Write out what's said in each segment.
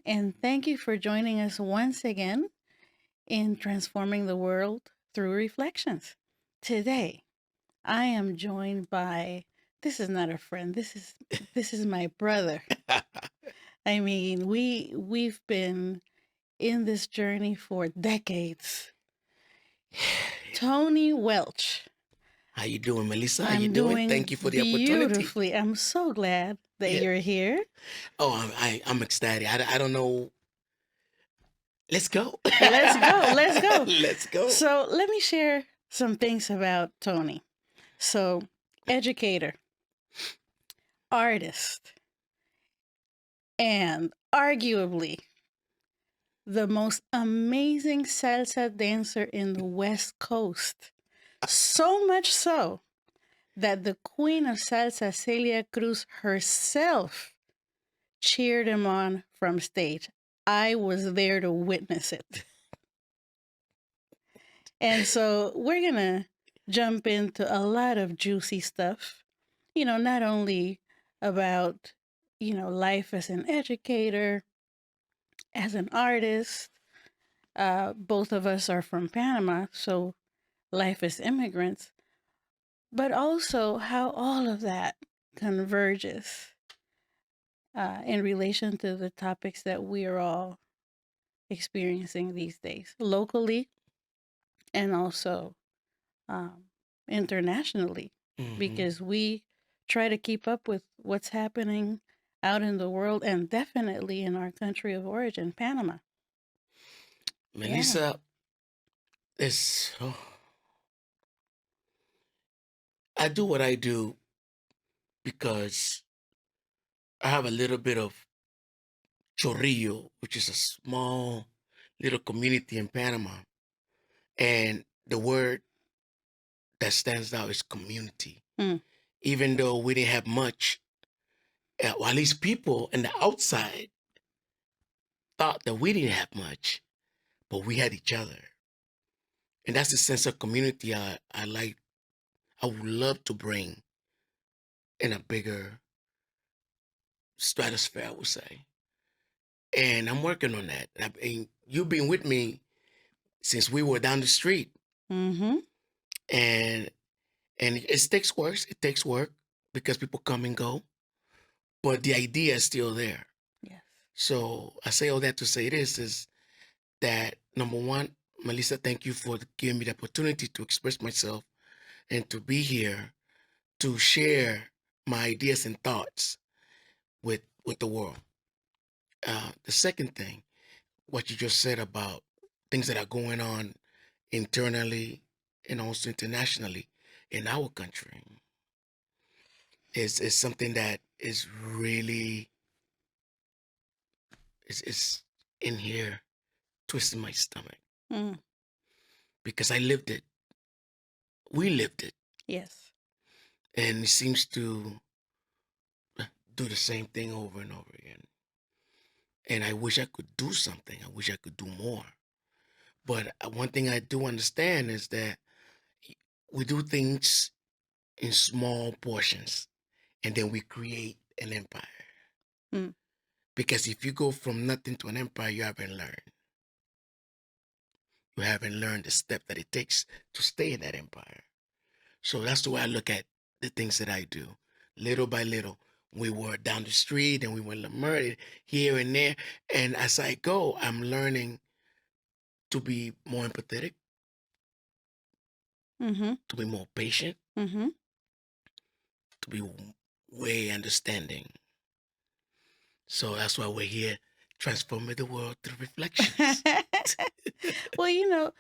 and thank you for joining us once again in transforming the world through reflections. Today, I am joined by this is not a friend. This is my brother. I mean, we've been in this journey for decades. Tony Welch. How you doing, Melissa? How you I'm doing? Thank doing you for the opportunity. beautifully. I'm so glad that Yeah. you're here. Oh, I'm ecstatic. I don't know. Let's go. Let's go. Let's go. Let's go. So, let me share some things about Tony. So, educator, artist, and arguably the most amazing salsa dancer in the West Coast. So much so that the queen of salsa, Celia Cruz herself, cheered him on from stage. I was there to witness it. And so we're going to jump into a lot of juicy stuff, not only about, life as an educator, as an artist. Both of us are from Panama, so life as immigrants, but also how all of that converges in relation to the topics that we are all experiencing these days, locally and also um, internationally, Hmm. because we try to keep up with what's happening out in the world and definitely in our country of origin, Panama. Yeah. Melissa, is I do what I do because I have a little bit of Chorrillo, which is a small little community in Panama, and the word that stands out is community. Mm. Even though we didn't have much, or at least people in the outside thought that we didn't have much, but we had each other. And that's the sense of community I like, I would love to bring in a bigger stratosphere, I would say. And I'm working on that. You've been with me since we were down the street. Mm-hmm. And it takes work. It takes work because people come and go. But the idea is still there. Yes. So I say all that to say this is that number one, Melissa, thank you for giving me the opportunity to express myself and to be here to share my ideas and thoughts with the world. The second thing, what you just said about things that are going on internally and also internationally in our country is something that is really is in here twisting my stomach Mm. because I lived it. We lived it, Yes. and it seems to do the same thing over and over again. And I wish I could do something. I wish I could do more. But one thing I do understand is that we do things in small portions and then we create an empire. Mm. Because if you go from nothing to an empire, you haven't learned. You haven't learned the step that it takes to stay in that empire. So that's the way I look at the things that I do. Little by little, we were down the street and we went murdered here and there. And as I go, I'm learning to be more empathetic, Mm-hmm. to be more patient, Mm-hmm. to be way understanding. So that's why we're here, transforming the world through reflections. Well,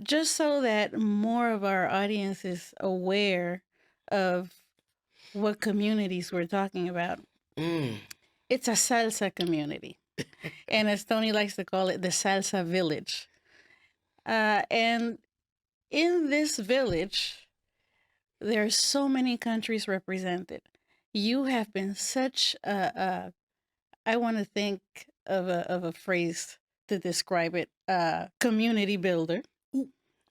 just so that more of our audience is aware of what communities we're talking about, Mm. it's a salsa community. And as Tony likes to call it, the salsa village. And in this village, there are so many countries represented. You have been such I want to think of a phrase to describe it, community builder.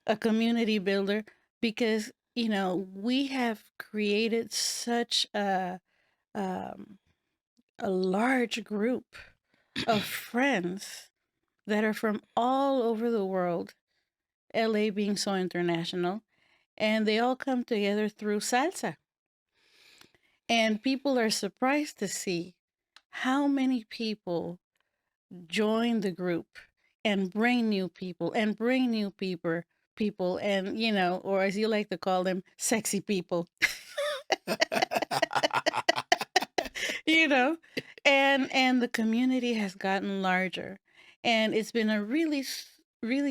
A community builder, because we have created such um, a large group of friends that are from all over the world, LA being so international, and they all come together through salsa. And people are surprised to see how many people join the group and bring new people and bring new people and or as you like to call them, sexy people. you know and the community has gotten larger, and it's been a really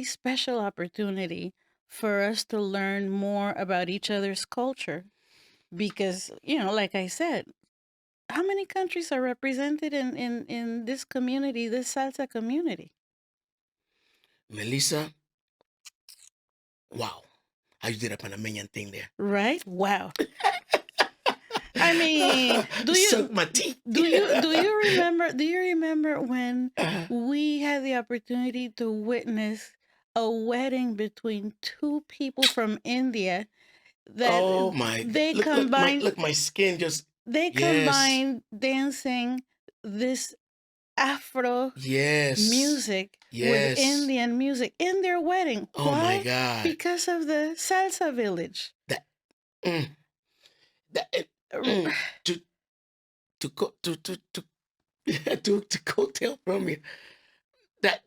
special opportunity for us to learn more about each other's culture, because like I said, how many countries are represented in this community, this salsa community? Melissa, wow. How you did a Panamanian thing there. Right? Wow. I mean, Suck my teeth. do you remember when we had the opportunity to witness a wedding between two people from India that Oh my God. they combined Look, my skin just, they yes. combined dancing this Afro Yes. music with Yes. Indian music in their wedding. Oh my Why? God. Because of the salsa village. That, mm, that to go to go tell from you.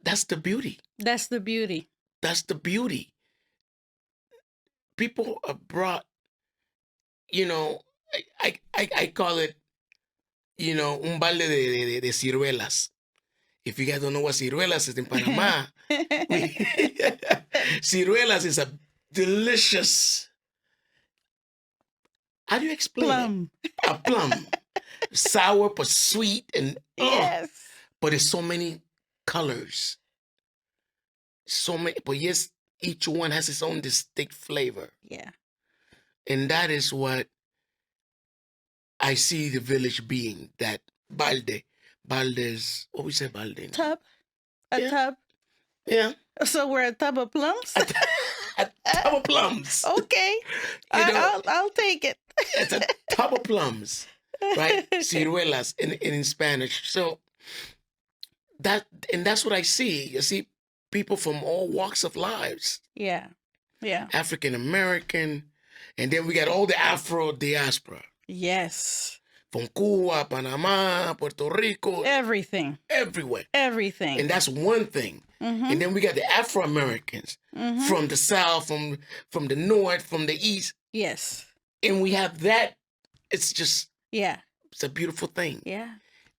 That's the beauty. That's the beauty. That's the beauty. People are brought, you know, I call it, un balde de ciruelas. If you guys don't know what ciruelas is in Panama, ciruelas is a delicious, how do you explain Plum. it? A plum. Sour but sweet, and Yes. but there's so many colors. So many, but yes, each one has its own distinct flavor. Yeah. And that is what I see the village being, that balde. Balde's, what we say balde? Tub. A Yeah. tub. Yeah. So we're a tub of plums? A tub of plums. Okay. I'll take it. It's a tub of plums, right? Ciruelas in Spanish. So that's what I see. I see people from all walks of lives. Yeah. Yeah. African American, and then we got all the Afro diaspora. Yes. From Cuba, Panama, Puerto Rico, Everything. everywhere. Everything. And that's one thing. Mm-hmm. And then we got the Afro Americans from the South, from the North, from the East. Yes. And we have that. It's just, Yeah. it's a beautiful thing. Yeah.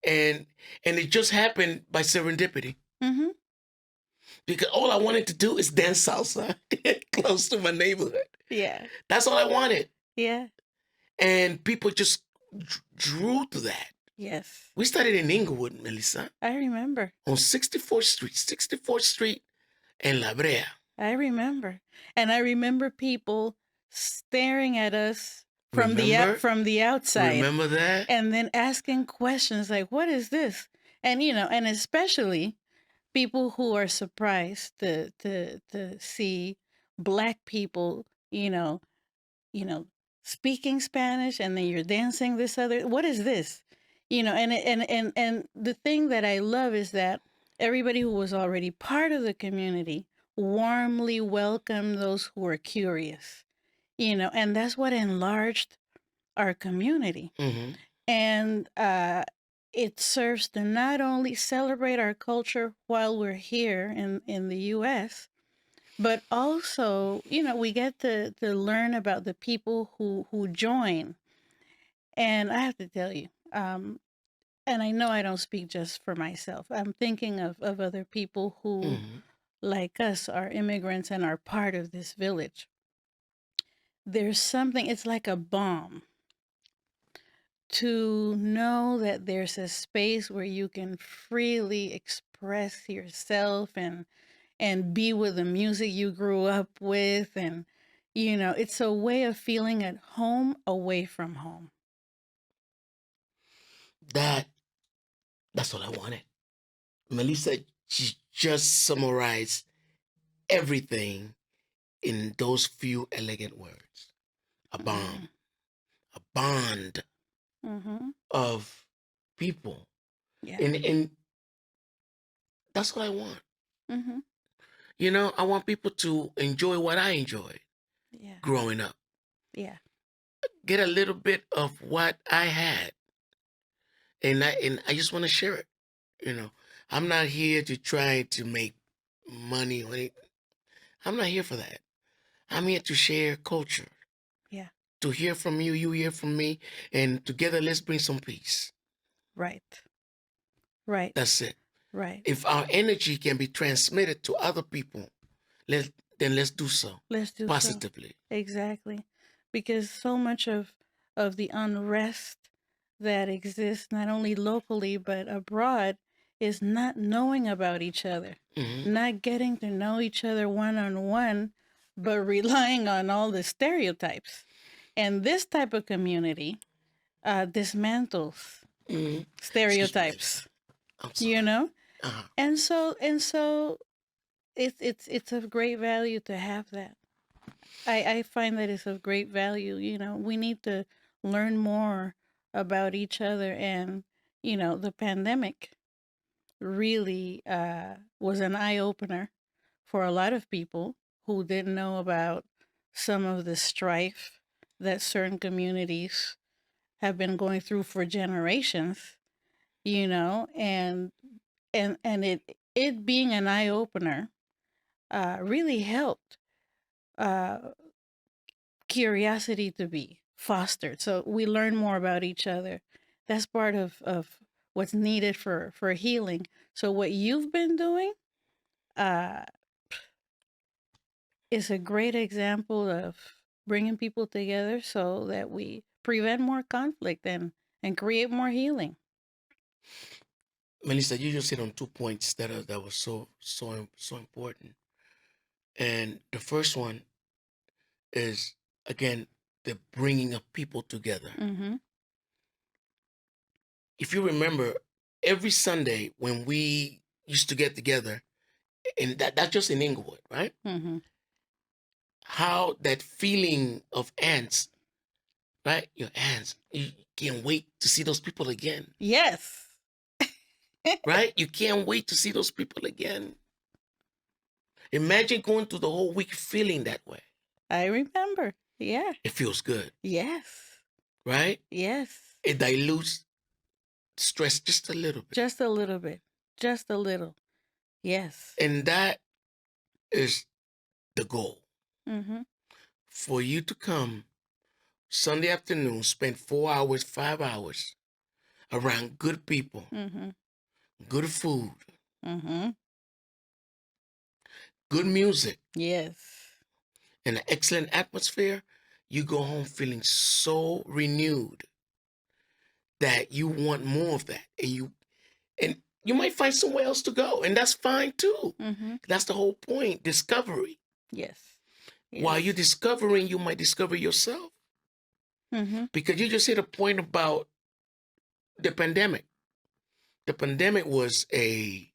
And it just happened by serendipity. Mm-hmm. Because all I wanted to do is dance salsa close to my neighborhood. Yeah. That's all I wanted. Yeah. And people just drew to that. Yes. We started in Inglewood, Melissa, I remember. on 64th Street and La Brea. I remember. And I remember people staring at us from the outside. Remember that? And then asking questions like, what is this? And and especially people who are surprised to see Black people, speaking Spanish, and then you're dancing this other. What is this? And the thing that I love is that everybody who was already part of the community warmly welcomed those who were curious. And that's what enlarged our community. Mm-hmm. And it serves to not only celebrate our culture while we're here in the U.S., but also, we get to learn about the people who join. And I have to tell you, and I know I don't speak just for myself. I'm thinking of other people who, like us, are immigrants and are part of this village. There's something, it's like a balm to know that there's a space where you can freely express yourself and be with the music you grew up with, and it's a way of feeling at home away from home. That's what I wanted. Melissa just summarized everything in those few elegant words. A bomb, a bond of people. Yeah. And That's what I want. Mm-hmm. I want people to enjoy what I enjoyed Yeah. growing up. Yeah. Get a little bit of what I had, and I just want to share it. You know, I'm not here to try to make money or anything. I'm not here for that. I'm here to share culture, Yeah. to hear from you, you hear from me, and together let's bring some peace. Right. Right. That's it. Right. If our energy can be transmitted to other people, let then let's do so Let's do so. positively. Exactly. Because so much of the unrest that exists not only locally but abroad is not knowing about each other, Hmm. not getting to know each other one on one, but relying on all the stereotypes. And this type of community dismantles Hmm. Excuse me, Melissa. stereotypes, I'm you sorry. know? Uh-huh. And so it's of great value to have that. I find that it's of great value. We need to learn more about each other. And, the pandemic really was an eye opener for a lot of people who didn't know about some of the strife that certain communities have been going through for generations, and it being an eye opener really helped uh, curiosity to be fostered. So we learn more about each other. That's part of what's needed for healing. So what you've been doing uh, is a great example of bringing people together so that we prevent more conflict and create more healing. Melissa, you just hit on 2 points that was so important. And the first one is again the bringing of people together. Mm-hmm. If you remember, every Sunday when we used to get together, and that's just in Inglewood, right? Mm-hmm. How that feeling of ants, right? Your ants, you can't wait to see those people again, Yes. right? You can't wait to see those people again. Imagine going through the whole week feeling that way. I remember. Yeah. It feels good, Yes. right? Yes. It dilutes stress just a little bit. Just a little bit. Just a little. Yes. And that is the goal Mm-hmm. for you to come Sunday afternoon, spend 4 hours, 5 hours around good people, Mm-hmm. good food, Mm-hmm. good music, Yes. and an excellent atmosphere. You go home feeling so renewed that you want more of that. And you might find somewhere else to go, and that's fine too. Mm-hmm. That's the whole point, discovery. Yes. While you're Yes. discovering, you might discover yourself. Mm-hmm. Because you just hit a point about the pandemic. The pandemic was a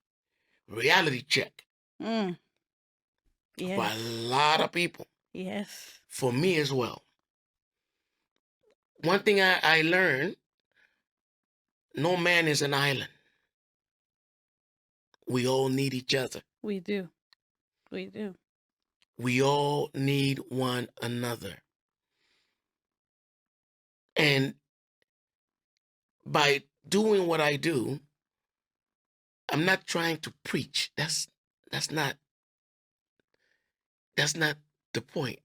reality check Mm. for a Yes. lot of people, Yes. for me as well. One thing I learned, no man is an island. We all need each other. We do. We do. We all need one another. And by doing what I do, I'm not trying to preach. That's not that's not the point.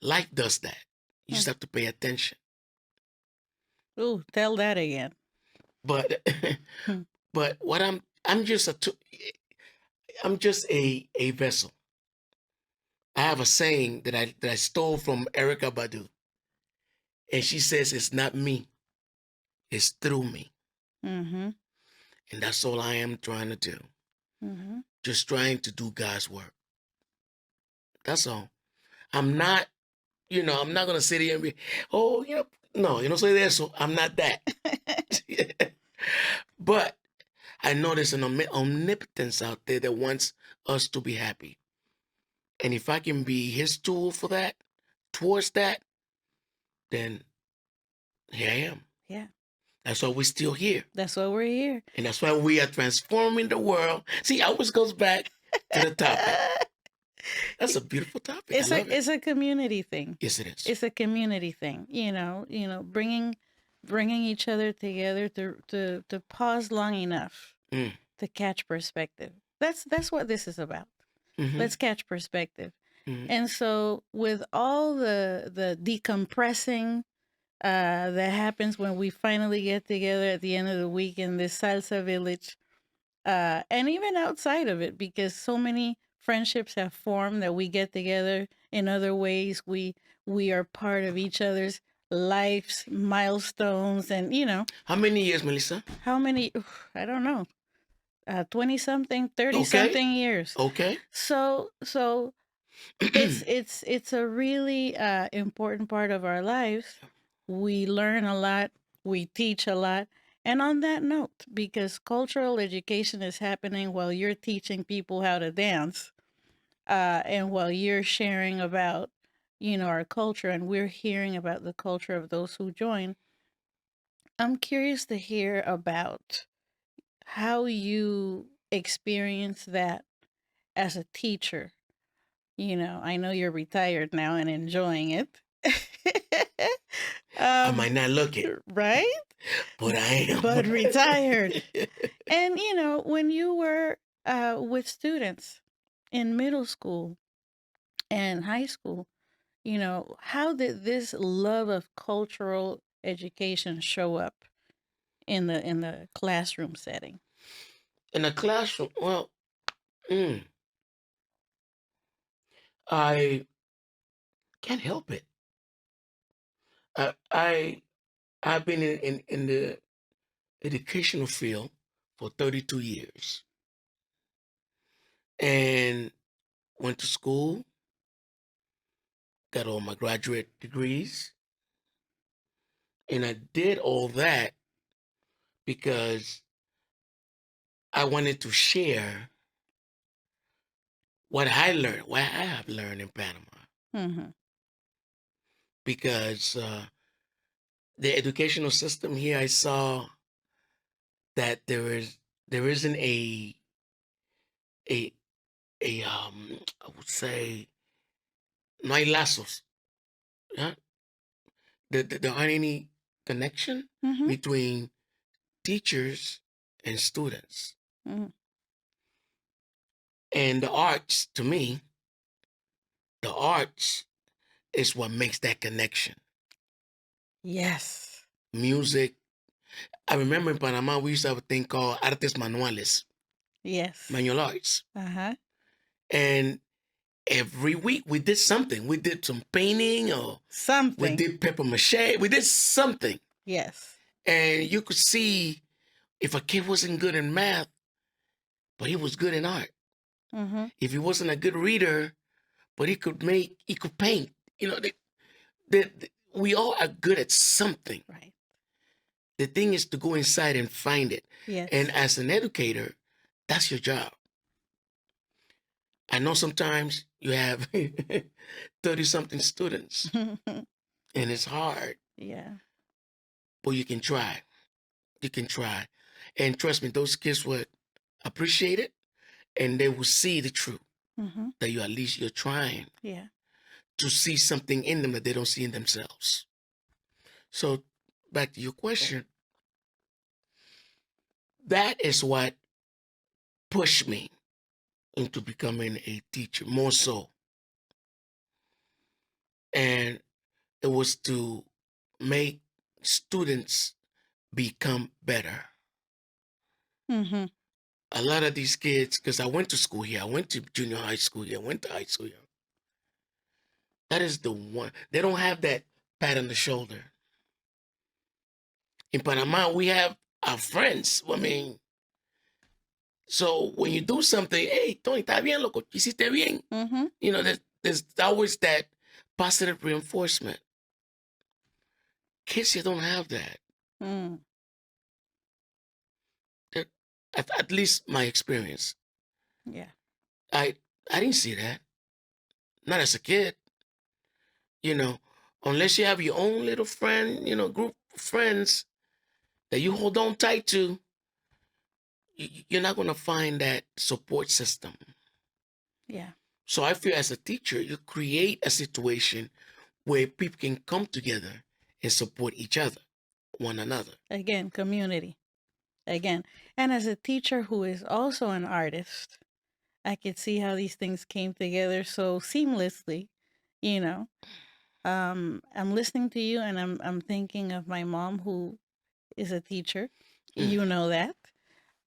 Life does that. You just Mm. have to pay attention. Ooh, tell that again. But Hmm. but what I'm just I'm just a vessel. I have a saying that I stole from Erica Badu, and she says it's not me, it's through me, Mm-hmm. and that's all I am trying to do. Mm-hmm. Just trying to do God's work. That's all. I'm not, I'm not gonna sit here and be, oh, no, say that. So I'm not that. But I know there's an omnipotence out there that wants us to be happy, and if I can be His tool for that, towards that, then here I am. Yeah. That's why we're still here. That's why we're here. And that's why we are transforming the world. See, always goes back to the topic. That's a beautiful topic. I love it. It's a community thing. Yes, it is. It's a community thing. Bringing each other together to pause long enough Mm. to catch perspective. That's what this is about. Mhm. Let's catch perspective. Mhm. And so with all the decompressing that happens when we finally get together at the end of the week in this salsa village, and even outside of it, because so many friendships have formed that we get together in other ways. We are part of each other's lives, milestones, and How many years, Melissa? how many? I don't know. 20 something, 30 Okay. something years. Okay. So it's a really important part of our lives. We learn a lot, we teach a lot. And on that note, because cultural education is happening while you're teaching people how to dance, and while you're sharing about, our culture, and we're hearing about the culture of those who join, I'm curious to hear about how you experience that as a teacher. I know you're retired now and enjoying it. I might not look it, Right? but I am. But retired. And, when you were with students in middle school and high school, how did this love of cultural education show up in the classroom setting? In a classroom, well, I can't help it. I've been in the educational field for 32 years and went to school, got all my graduate degrees, and I did all that because I wanted to share what I learned, what I have learned in Panama. Mm-hmm. Because the educational system here, I saw that there isn't a I would say no hay lazos. Yeah? There aren't any connection Mm-hmm. between teachers and students. Mm-hmm. And the arts, to me, the arts is what makes that connection. Yes. Music. I remember in Panama, we used to have a thing called artes manuales, Yes. manual arts. Uh-huh. And every week we did something. We did some painting or we Something. did paper mache. We did something. Yes. And you could see if a kid wasn't good in math, but he was good in art. Mm-hmm. If he wasn't a good reader, but he could paint. We all are good at something. Right. The thing is to go inside and find it. Yes. And as an educator, that's your job. I know sometimes you have 30-something students, and it's hard. Yeah. But you can try. You can try. And trust me, those kids would appreciate it, and they will see the truth. Mm-hmm. That at least you're trying. Yeah. To see something in them that they don't see in themselves. So back to your question, that is what pushed me into becoming a teacher, more so. And it was to make students become better. Mm-hmm. A lot of these kids, because I went to school here, I went to junior high school here, I went to high school here. That is the one. They don't have that pat on the shoulder. In Panama, we have our friends. I mean, so when you do something, hey, Tony, está bien, loco, hiciste bien. Mm-hmm. There's always that positive reinforcement. Kids here don't have that. Mm. At least my experience. Yeah. I didn't see that. Not as a kid. Unless you have your own little friend, group of friends, that you hold on tight to, you're not going to find that support system. Yeah. So I feel as a teacher, you create a situation where people can come together and support each other, one another. Again, community. Again. And as a teacher who is also an artist, I could see how these things came together so seamlessly, you know. I'm listening to you and I'm thinking of my mom who is a teacher. Mm. You know that.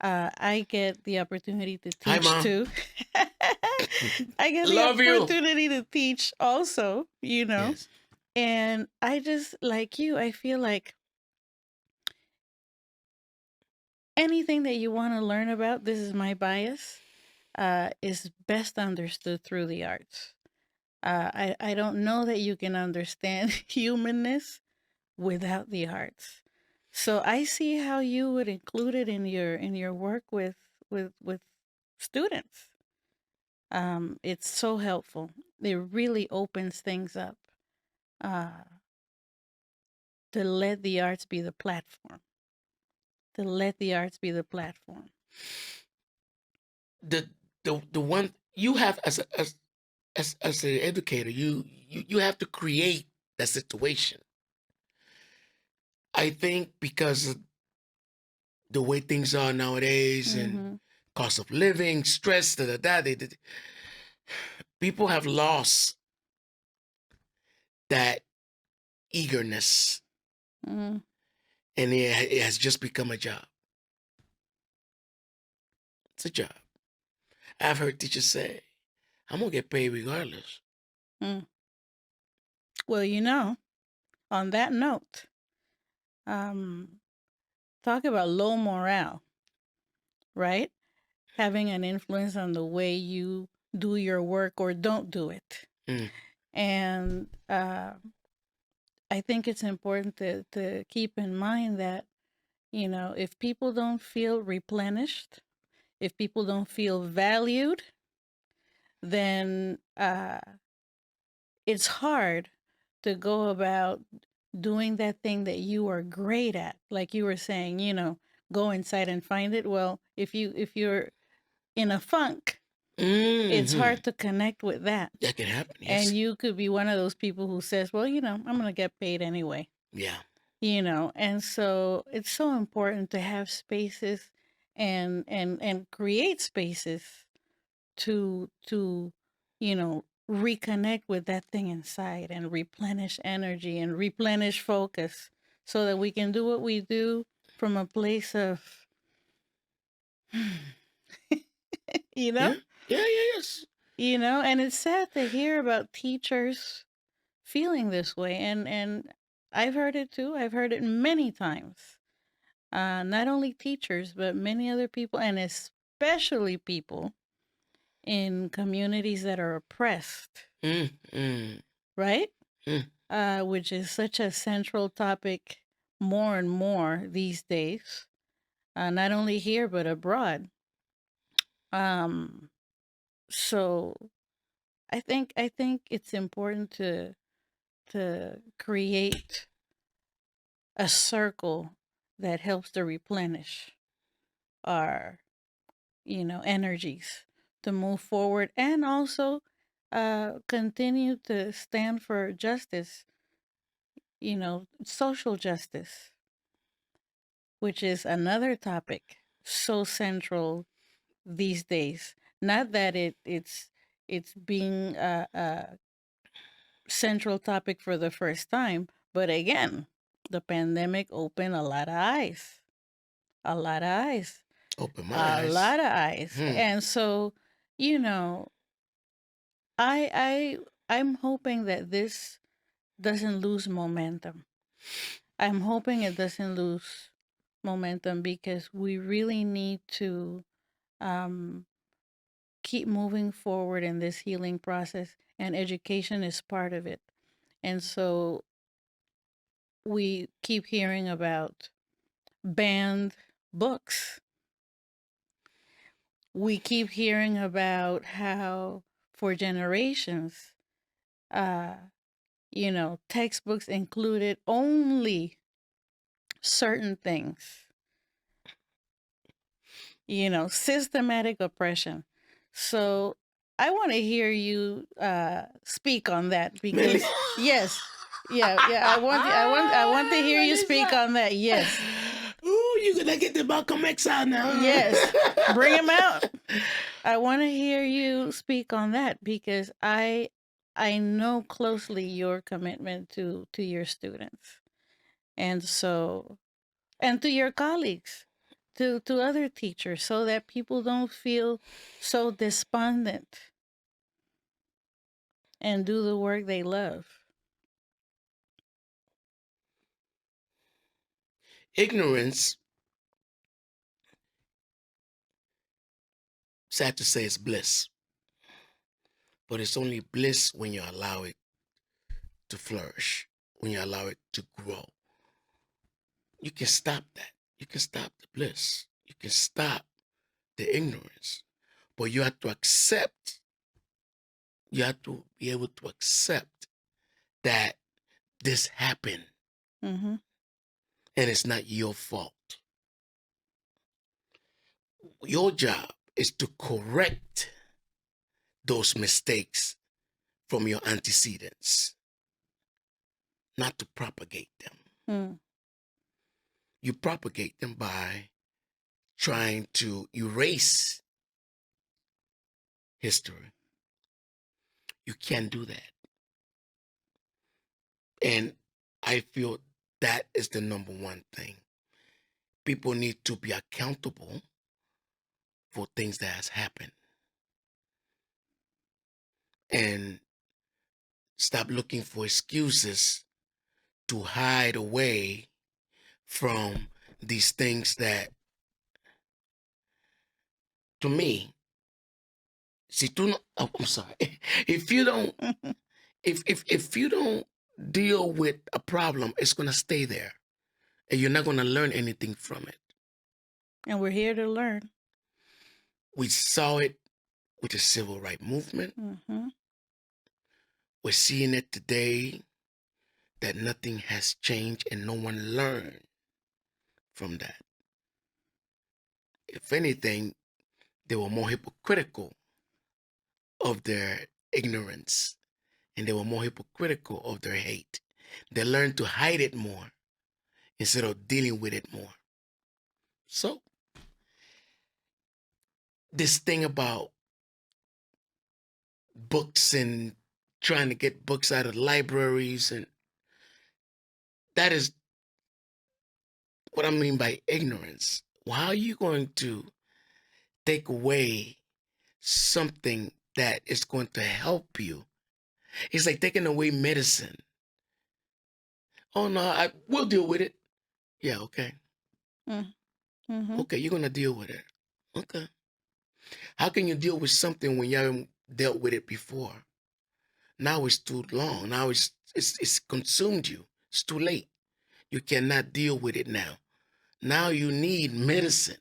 I get the opportunity to Hi, teach Mom. too. I get the Love you. opportunity to teach also, you know. Yes. And I just, like you, I feel like anything that you want to learn about, this is my bias, is best understood through the arts. I don't know that you can understand humanness without the arts. So I see how you would include it in your work with students. It's so helpful. It really opens things up uh, to let the arts be the platform. To let the arts be the platform. The the one you have as an educator, you have to create that situation. I think because of the way things are nowadays and Mm-hmm. cost of living, stress, people have lost that eagerness, Mm. and it has just become a job. It's a job. I've heard teachers say, "I'm gonna get paid regardless." Mm. Well, you know, on that note, um, talk about low morale, right? Having an influence on the way you do your work or don't do it. Mm. And I think it's important to keep in mind that, you know, if people don't feel replenished, if people don't feel valued, then it's hard to go about doing that thing that you are great at. Like you were saying, you know, go inside and find it. Well, if you're in a funk, it's Hmm. hard to connect with that. That can happen. And Yes. you could be one of those people who says, well, you know, I'm going to get paid anyway, Yeah. you know. And so it's so important to have spaces and create spaces to you know reconnect with that thing inside and replenish energy and replenish focus so that we can do what we do from a place of you know Yeah. Yeah. Yeah. Yes. and it's sad to hear about teachers feeling this way and I've heard it too. I've heard it many times. Not only teachers but many other people, and especially people in communities that are oppressed, Mm. Mm. right? Mm. Which is such a central topic more and more these days, not only here but abroad. Um, so I think it's important to create a circle that helps to replenish our energies to move forward and also continue to stand for justice, social justice, which is another topic so central these days. Not that it's being a central topic for the first time, but again, the pandemic opened a lot of eyes, a lot of eyes, Open my a eyes. lot of eyes, Hmm. and so you know, I I I'm hoping that this doesn't lose momentum. I'm hoping it doesn't lose momentum because we really need to um, keep moving forward in this healing process, and education is part of it. And so we keep hearing about banned books. We keep hearing about how, for generations, uh, textbooks included only certain things, systematic oppression. So I want to hear you speak on that because yes, yeah, I want to hear you speak on that. Yes. Ooh, you're gonna get the Malcolm X out now. Yes. Bring him out. I want to hear you speak on that because I know closely your commitment to your students. And so and to your colleagues, to other teachers so that people don't feel so despondent and do the work they love. Ignorance, sad to say, is bliss. But it's only bliss when you allow it to flourish, when you allow it to grow. You can stop that. You can stop the bliss. You can stop the ignorance. But you have to accept, you have to be able to accept that this happened Mm-hmm. and it's not your fault. Your job is to correct those mistakes from your antecedents, not to propagate them. Mm. You propagate them by trying to erase history. You can't do that. And I feel that is the number one thing. People need to be accountable for things that has happened and stop looking for excuses to hide away from these things that, to me, see, I'm sorry. If you don't, if you don't deal with a problem, it's gonna stay there, and you're not gonna learn anything from it. And we're here to learn. We saw it with the civil rights movement. Mm-hmm. We're seeing it today that nothing has changed and no one learned from that. If anything, they were more hypocritical of their ignorance and they were more hypocritical of their hate. They learned to hide it more instead of dealing with it more. So, this thing about books and trying to get books out of libraries, and that is what I mean by ignorance. How are you going to take away something that is going to help you? It's like taking away medicine. Oh no, we'll deal with it. Yeah, okay. Mm-hmm. Okay, you're gonna deal with it. Okay. How can you deal with something when you haven't dealt with it before? Now it's too long. Now it's consumed you. It's too late. You cannot deal with it now. Now you need medicine.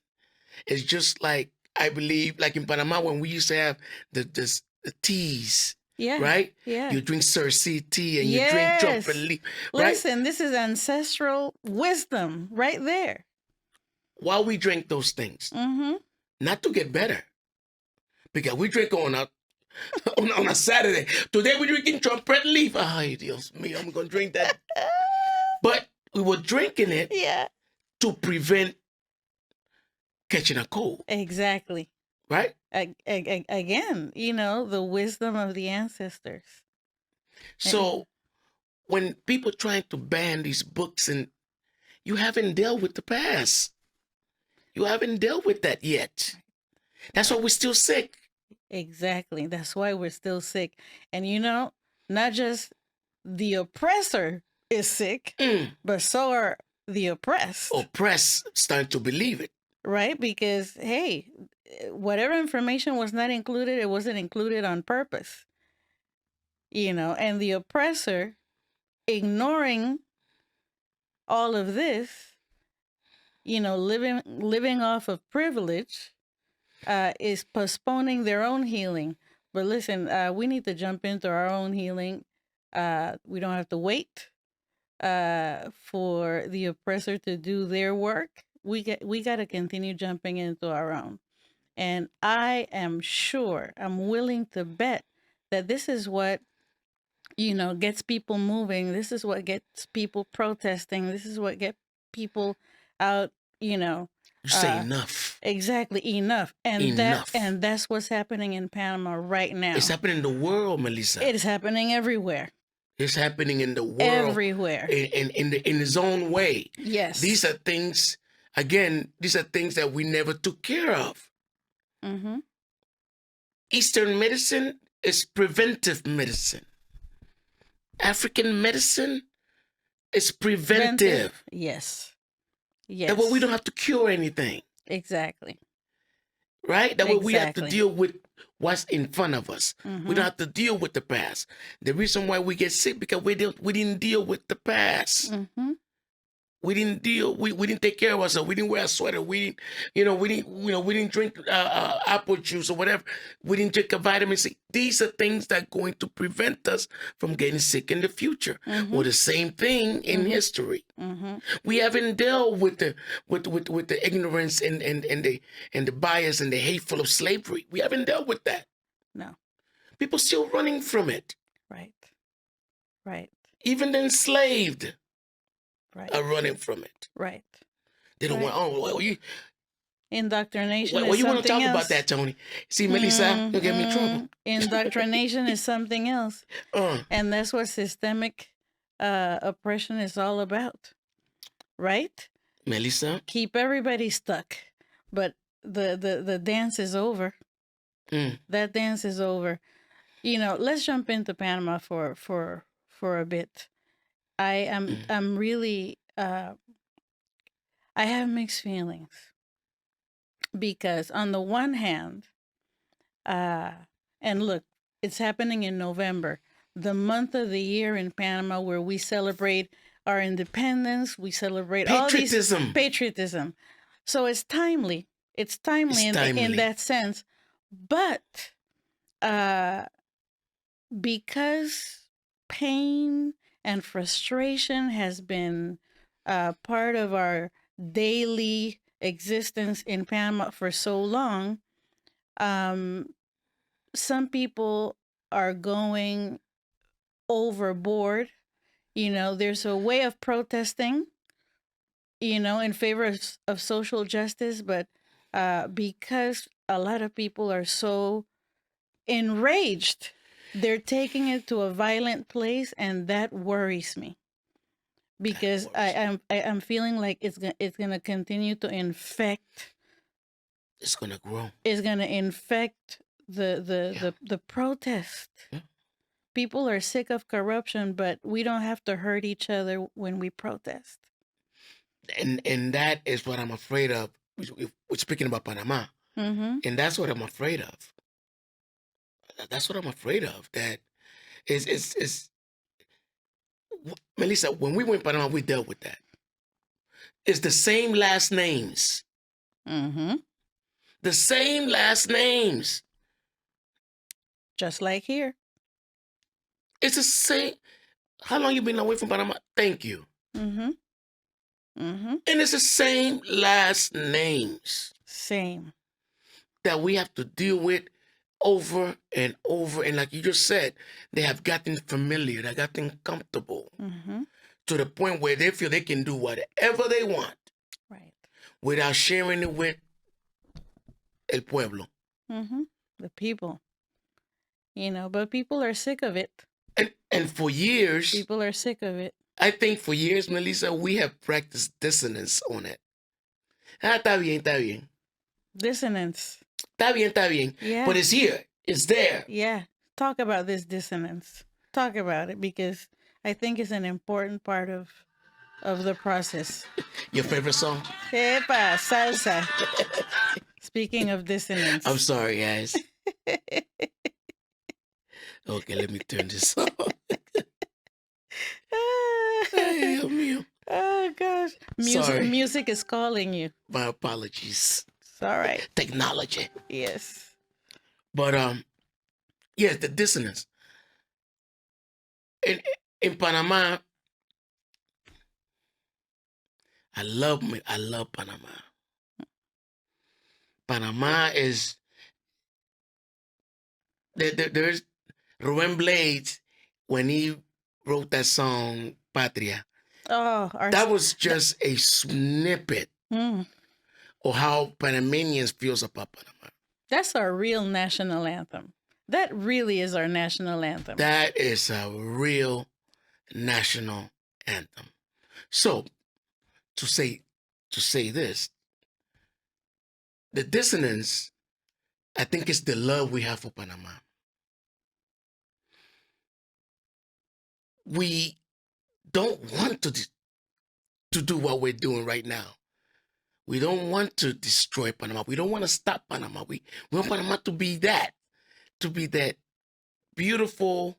It's just like, I believe, like in Panama when we used to have the teas, Yeah. right? Yeah. You drink Cersei tea and you drink trumpet leaf, right? Listen, this is ancestral wisdom right there. Why we drink those things? Mm-hmm. Not to get better, because we drink on a Saturday. Today we're drinking trumpet leaf. Ay, Dios mío, I'm gonna drink that. But we were drinking it to prevent catching a cold. Exactly. Right? Again, the wisdom of the ancestors. So when people trying to ban these books, and you haven't dealt with the past. You haven't dealt with that yet. That's why we're still sick. Exactly. That's why we're still sick. And not just the oppressor is sick, but so are the oppressed. Oppressed starting to believe it. Right? Because, hey, whatever information was not included, it wasn't included on purpose. And the oppressor, ignoring all of this, living off of privilege, is postponing their own healing. But listen, we need to jump into our own healing. We don't have to wait for the oppressor to do their work, we got to continue jumping into our own. And I am sure, I'm willing to bet that this is what, gets people moving. This is what gets people protesting. This is what gets people out, you know, You say enough. exactly, enough. Enough. And that's what's happening in Panama right now. It's happening in the world, Melissa. It is happening everywhere. It's happening in the world. Everywhere. In its own way. Yes. These are things, again, that we never took care of. Mm-hmm. Eastern medicine is preventive medicine. African medicine is preventive. Yes. Yes. That way we don't have to cure anything. Exactly. Right? That way we have to deal with what's in front of us. Mm-hmm. We don't have to deal with the past. The reason why we get sick because we didn't deal with the past. Mm-hmm. We didn't deal. We didn't take care of ourselves. We didn't wear a sweater. We didn't drink apple juice or whatever. We didn't drink a vitamin C. These are things that are going to prevent us from getting sick in the future. Mm-hmm. Or the same thing in history. Mm-hmm. We haven't dealt with the ignorance and the bias and the hateful of slavery. We haven't dealt with that. No. People still running from it. Right. Right. Even the enslaved. Right. Are running from it. Right. They don't want. Oh, well, you. Indoctrination. Well, is you want to talk else. about that, Tony? See, Melissa, you'll get me in trouble. Indoctrination is something else, and that's what systemic oppression is all about, right? Melissa, keep everybody stuck, but the dance is over. That dance is over. Let's jump into Panama for a bit. I'm really I have mixed feelings because on the one hand, and look, it's happening in November, the month of the year in Panama where we celebrate our independence, we celebrate patriotism. All these patriotism. So it's timely. It's timely in that sense, but because pain and frustration has been part of our daily existence in Panama for so long, some people are going overboard. There's a way of protesting, in favor of social justice, but because a lot of people are so enraged, they're taking it to a violent place, and that worries me because I'm feeling like it's gonna continue to infect. It's gonna grow. It's gonna infect the protest. Yeah. People are sick of corruption, but we don't have to hurt each other when we protest. And that is what I'm afraid of. We're speaking about Panama, and that's what I'm afraid of. That's what I'm afraid of. That is Melissa. When we went to Panama, we dealt with that. It's the same last names. The same last names. Just like here. It's the same. How long you been away from Panama? Thank you. And it's the same last names. Same. That we have to deal with over and over. And like you just said, they have gotten familiar. They have gotten comfortable. To the point where they feel they can do whatever they want. Right. Without sharing it with el pueblo. The people. But people are sick of it. And for years... People are sick of it. I think for years, Melissa, we have practiced dissonance on it. Está bien, está bien. Dissonance. Está bien, está bien. Yeah. But it's here. It's there. Yeah. Talk about this dissonance. Talk about it because I think it's an important part of the process. Your favorite song? Epa, Salsa. Speaking of dissonance. I'm sorry, guys. Okay, let me turn this off. Ay, Dios mío. Oh, gosh. Music is calling you. My apologies. It's all right. Technology. Yes. But, yes, the dissonance. In Panama, I love Panama. Panama is there's Ruben Blades when he wrote that song Patria. Oh, That was just a snippet of how Panamanians feels about Panama. That's our real national anthem. That really is our national anthem. That is a real national anthem. So to say this, the dissonance, I think, is the love we have for Panama. We don't want to do what we're doing right now. We don't want to destroy Panama. We don't want to stop Panama. We want Panama to be that beautiful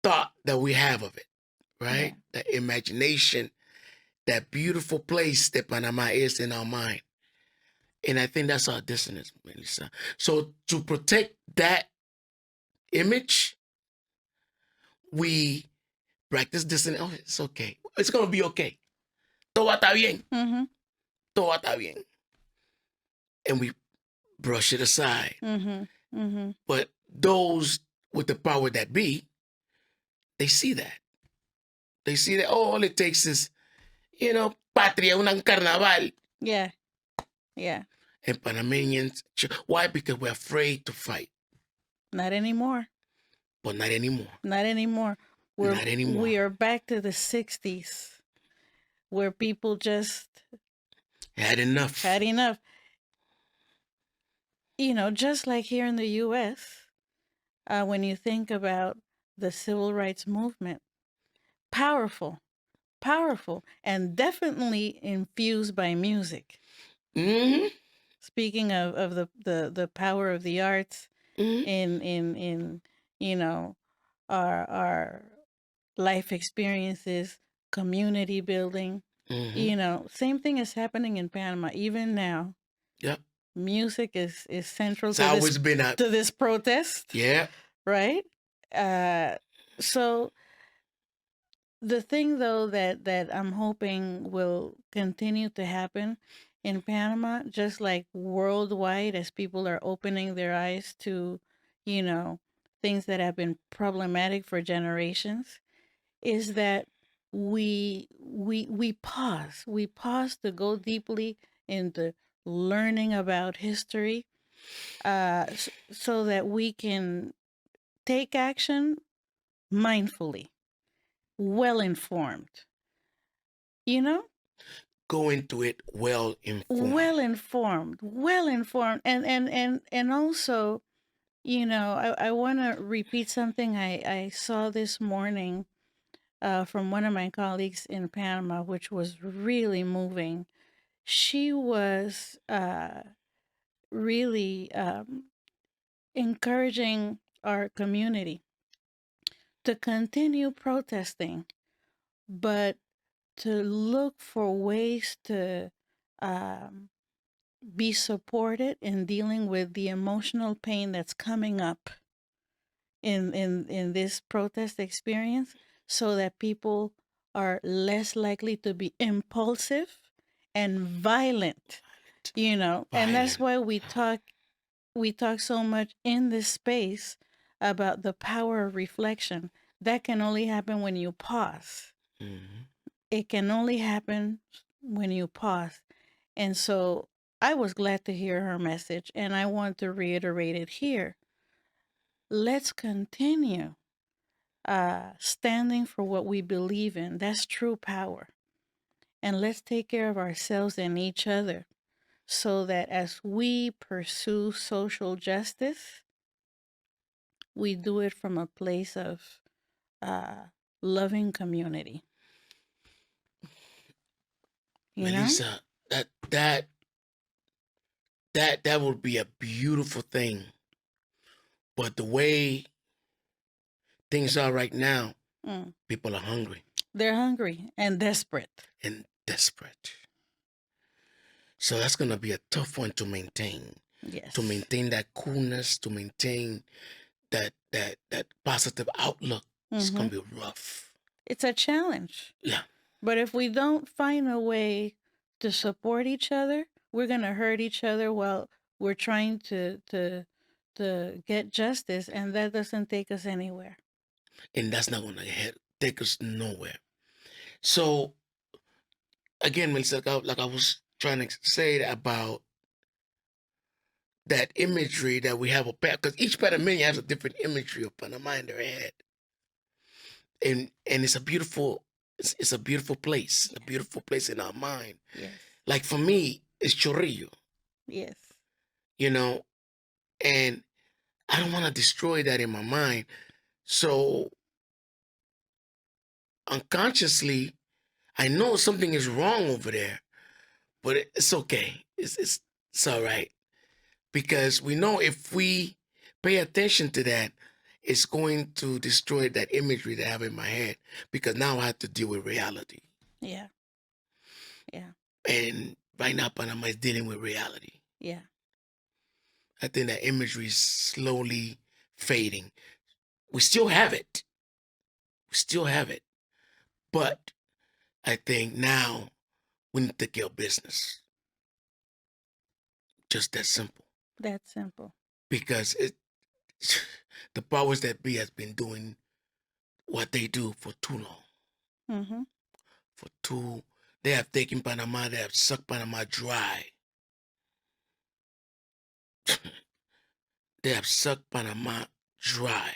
thought that we have of it, right? Yeah. That imagination, that beautiful place that Panama is in our mind. And I think that's our dissonance, Melissa. So to protect that image, we practice dissonance. Oh, it's okay. It's going to be okay. Todo está bien. Mm-hmm. Todo está bien. And we brush it aside. Mm-hmm. Mm-hmm. But those with the power that be, they see that. They see that, oh, all it takes is, patria, un carnaval. Yeah. Yeah. And Panamanians, why? Because we're afraid to fight. Not anymore. But not anymore. Not anymore. Not anymore. We are back to the 60s where people just had enough. Just like here in the U.S., when you think about the civil rights movement, powerful, and definitely infused by music. Mm-hmm. Speaking of the power of the arts, mm-hmm. in our life experiences, community building. Mm-hmm. Same thing is happening in Panama even now. Yep. Music is central to this protest. Yeah. Right? So the thing though that I'm hoping will continue to happen in Panama, just like worldwide, as people are opening their eyes to, things that have been problematic for generations, is that we pause. We pause to go deeply into learning about history, so that we can take action mindfully, well informed. Go into it well informed. And also, I want to repeat something I saw this morning from one of my colleagues in Panama, which was really moving. She was really encouraging our community to continue protesting, but to look for ways to be supported in dealing with the emotional pain that's coming up in this protest experience, so that people are less likely to be impulsive and violent. And that's why we talk so much in this space about the power of reflection. That can only happen when you pause. Mm-hmm. It can only happen when you pause. And so I was glad to hear her message, and I want to reiterate it here. Let's continue standing for what we believe in. That's true power. And let's take care of ourselves and each other, so that as we pursue social justice, we do it from a place of loving community. Melissa, that would be a beautiful thing. But the way things are right now, people are hungry. They're hungry and desperate. So that's going to be a tough one to maintain. Yes. To maintain that coolness, to maintain that positive outlook. Mm-hmm. It's going to be rough. It's a challenge. Yeah. But if we don't find a way to support each other, we're gonna hurt each other while we're trying to get justice, and that doesn't take us anywhere. And that's not going to take us nowhere. So again, Melissa, like I was trying to say about that imagery that we have because each Panamanian has a different imagery of Panama in their head, and it's a beautiful, it's a beautiful place, a beautiful place in our mind. Yes. Like for me, it's Chorrillo, Yes. you know, and I don't want to destroy that in my mind. So unconsciously, I know something is wrong over there, but it's okay. It's all right because we know if we pay attention to that, it's going to destroy that imagery that I have in my head because now I have to deal with reality. Yeah. Yeah. And right now, Panama is dealing with reality. Yeah. I think that imagery is slowly fading. We still have it. We still have it. But I think now we need to get business. Just that simple. That's simple. Because the powers that be has been doing what they do for too long. Mm-hmm. They have taken Panama, they have sucked Panama dry. They have sucked Panama dry.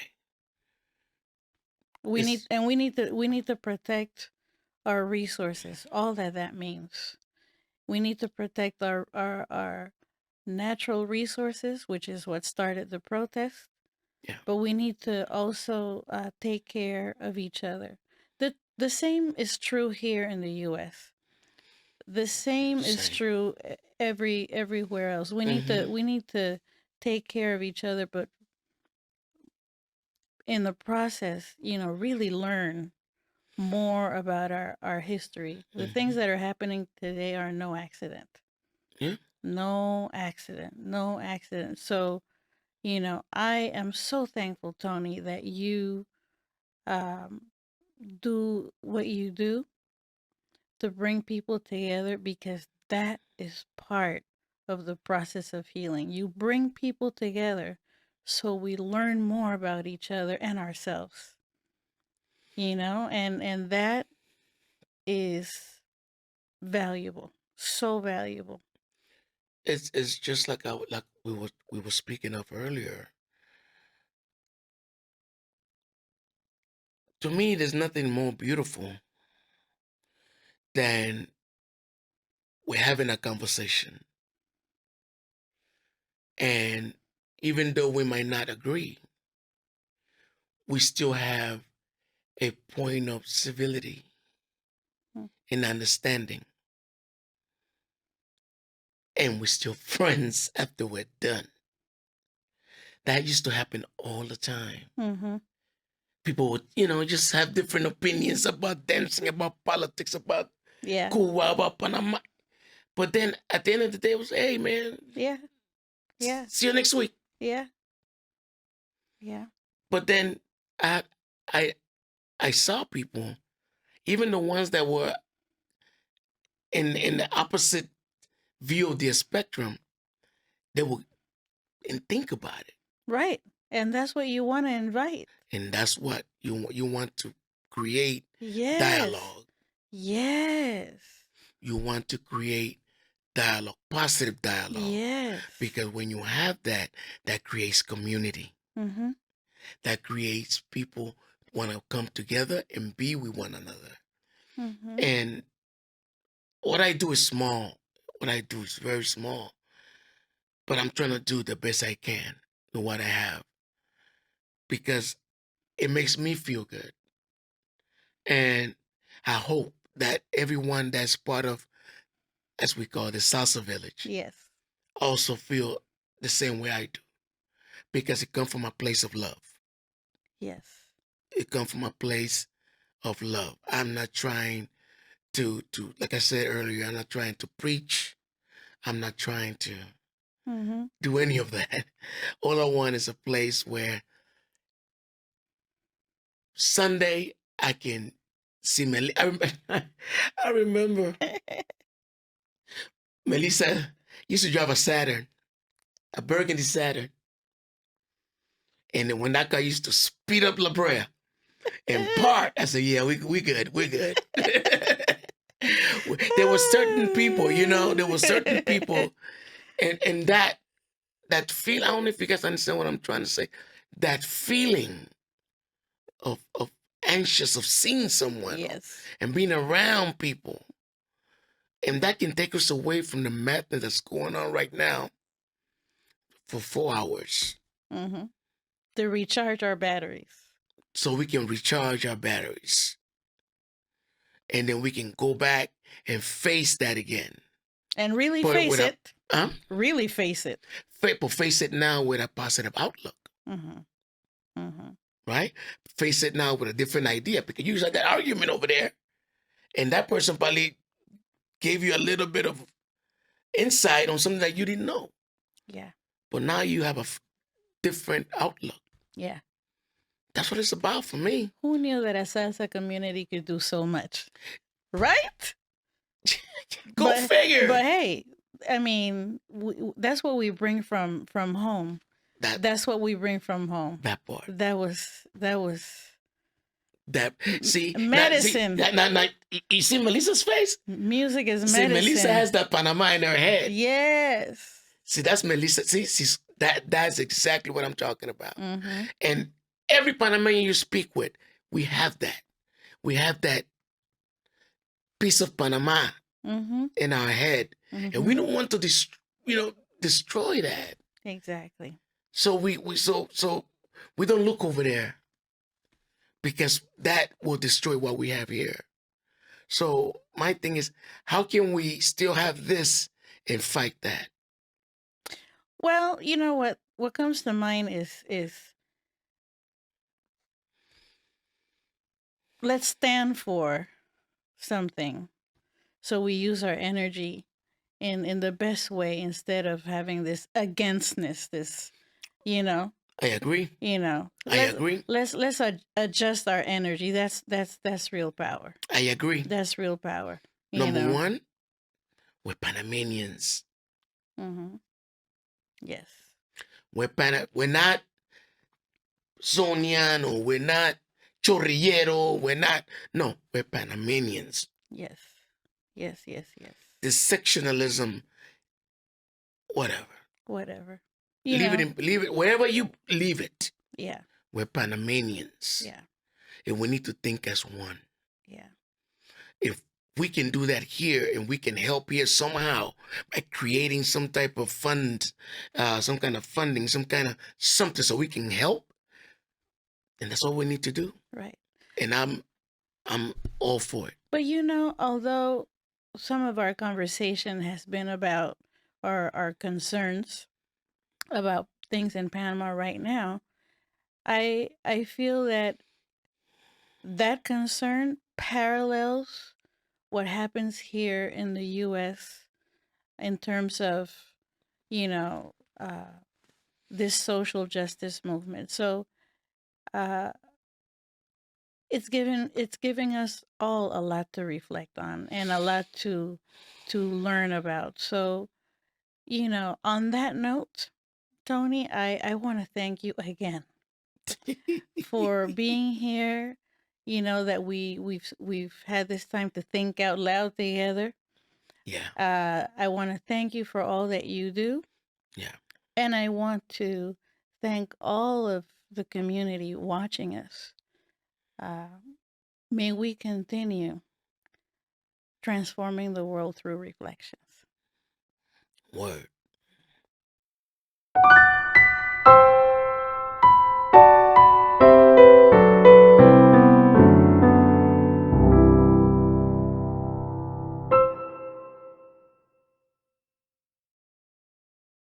We need to protect our resources. All that means. We need to protect our natural resources, which is what started the protest. Yeah. But we need to also take care of each other. The same is true here in the U.S. The same is Same. true everywhere else. We need to take care of each other, but in the process, really learn more about our history. The things that are happening today are no accident. Yeah. No accident. No accident. So, I am so thankful, Tony, that you um, do what you do to bring people together because that is part of the process of healing. You bring people together so we learn more about each other and ourselves. And that is valuable. So valuable. It's just like we were speaking of earlier. To me, there's nothing more beautiful than we're having a conversation. And even though we might not agree, we still have a point of civility Mm. and understanding. And we're still friends after we're done. That used to happen all the time. Mm-hmm. People would, just have different opinions about dancing, about politics, about Yeah. Cuba, about Panama. But then at the end of the day, it was, hey, man, Yeah. Yeah. see you next week. Yeah. Yeah. But then I, I, I saw people, even the ones that were in the opposite view of their spectrum, they would and think about it. Right. And that's what you want to invite. And that's what you want to create Yes. dialogue. Yes. You want to create dialogue, positive dialogue. Yes. Because when you have that, that creates community. Mm-hmm. That creates people want to come together and be with one another. Mm-hmm. And what I do is small. What I do is very small. But I'm trying to do the best I can with what I have. Because it makes me feel good. And I hope that everyone that's part of, as we call the Salsa Village, Yes. also feel the same way I do. Because it comes from a place of love. Yes. It comes from a place of love. I'm not trying to like I said earlier, I'm not trying to preach. I'm not trying to Mm-hmm. do any of that. All I want is a place where Sunday I can See, I remember Melissa used to drive a Saturn, a burgundy Saturn. And then when that car used to speed up La Brea and park, I said, yeah, we good, we good. There were certain people, there were certain people, and that feel, I don't know if you guys understand what I'm trying to say. That feeling of anxious of seeing someone Yes. and being around people. And that can take us away from the madness that's going on right now for 4 hours. Mm-hmm. To recharge our batteries. So we can recharge our batteries. And then we can go back and face that again. And really But face with it. Huh? Really face it. But face it now with a positive outlook. Mm-hmm. Mm-hmm. Right? Face it now with a different idea. Because you had that argument over there. And that person probably gave you a little bit of insight on something that you didn't know. Yeah. But now you have a different outlook. Yeah. That's what it's about for me. Who knew that a salsa community could do so much? Right? Go figure. But hey, I mean, that's what we bring from home. That's what we bring from home. That part. That was that. See, medicine. Now, you see Melissa's face? Music is medicine. See, Melissa has that Panama in her head. Yes. See, that's Melissa. See, that's exactly what I'm talking about. Mm-hmm. And every Panamanian you speak with, we have that. We have that piece of Panama in our head. Mm-hmm. And we don't want to destroy that. Exactly. So we don't look over there, because that will destroy what we have here. So my thing is, how can we still have this and fight that? Well, you know what comes to mind is let's stand for something. So we use our energy in the best way instead of having this againstness, this, I agree. I agree. Let's adjust our energy. That's real power. I agree. That's real power. Number one, we're Panamanians. Mm-hmm. Yes. We're not Soniano. We're not Chorrillero. No, we're Panamanians. Yes. Yes, yes, yes. This sectionalism, whatever. Leave it wherever you leave it. Yeah. We're Panamanians. Yeah. And we need to think as one. Yeah. If we can do that here, and we can help here somehow by creating some type of fund, some kind of funding, some kind of something, so we can help, and that's all we need to do. Right. And I'm all for it. But although some of our conversation has been about our concerns about things in Panama right now, I feel that concern parallels what happens here in the U.S. in terms of, this social justice movement. So, it's giving us all a lot to reflect on and a lot to learn about. So, on that note, Tony, I want to thank you again for being here. That we've had this time to think out loud together. Yeah. I want to thank you for all that you do. Yeah. And I want to thank all of the community watching us. May we continue transforming the world through reflections. Word.